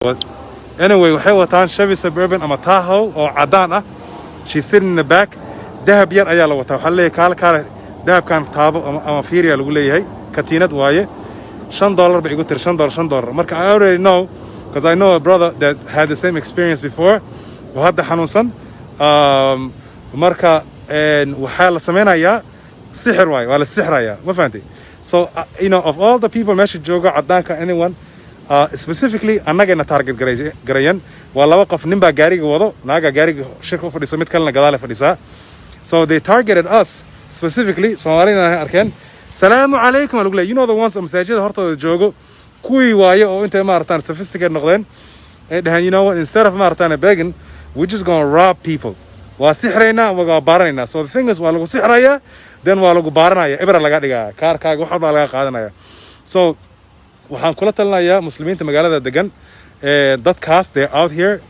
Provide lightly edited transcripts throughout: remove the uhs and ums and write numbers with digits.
Anyway, waxay wataan Chevy Suburban ama Tahoe oo cadaan ah. She's sitting in the back. Dahab yar ayaa la wataa. Waxa leeyahay kaale dahabkan taabo ama fiiriya lagu leeyahay. Katiinad waaye. $5 ba igu tir $5. Marka I already know because I know a brother that had the same experience before. oo hadda xanuunsan. Marka waxaa la sameynayaa sixir waaye. Waa la sixrayaa. Ma fahantay? So you know, of all the people meesha jooga cadaanka anyone specifically annagana target garayan waa laba qof nin baa gaariga wado naaga gaariga shirka u fadhiisa mid kalena gadaal fadhiisa. So they targeted us specifically. Soomaalina arkeen salaamu calaykum lagu leeyahay. You know the ones masaajida hortooda joogo kuwii waaye oo intay maartaan sophisticated noqdeen ay dhahan you know what, instead of maartaan begging we're just going to rob people. Waa sixrayna waa baaranayna. So the thing is waa lagu sixraya then waa lagu baaranaya ibra laga dhigaa kaarkaaga wax walba laga qaadanaya. So waxaan kula talinayaa muslimiinta magaalada degan dadkaas they out here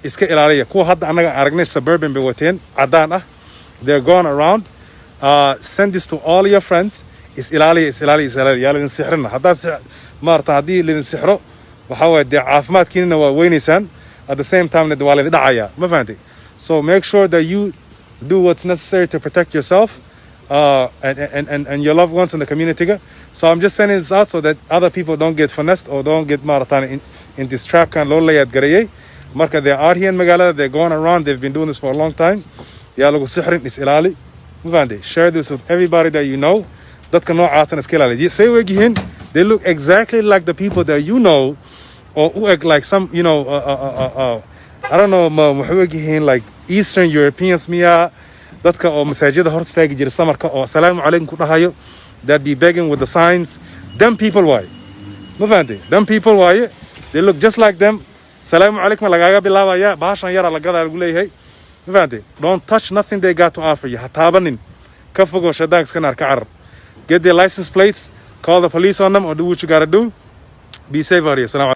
iska ilaaliya kuwa hadda anaga aragnay suburban bay wateen cadaan ah. They're going around send this to all your friends. Is ilaaliya yaa lidin sixrina haddaa maarta haddii lidin sixro waxa waaye dee caafimaadkiinina waa weynaysaan at the same time waa lidin dhacaya. Ma fahantay? So make sure that you do what's necessary to protect yourself and your loved ones in the community. So I'm just sending this out so that other people don't get finessed or don't get marathon in this trap kan loo leeyahay garayay. Marka they're out here in Magaalada, they're going around, they've been doing this for a long time. Yaa lagu sixrin is ilaali. Ma fahantay? Share this with everybody that you know. Dadka noocaasna iska ilaali. Say wegihin, they look exactly like the people that you know or like some, you know, I don't know, waxay like Eastern Europeans miya dadka oo masaajida hor istaagi jiray samarka oo salaamu calaykum ku dhahayo that be begging with the signs. Them people waaye. Ma fahantay? Them people waaye. They look just like them. Salaamu calaykum lagaaga bilaabaya baashan yara lagada lagu leeyahay. Ma fahantay? Don't touch nothing they got to offer you. Ha taabanin. Ka fogo shadaag iska naar ka carar. Get their license plates, call the police on them or do what you got to do. Be safe out here.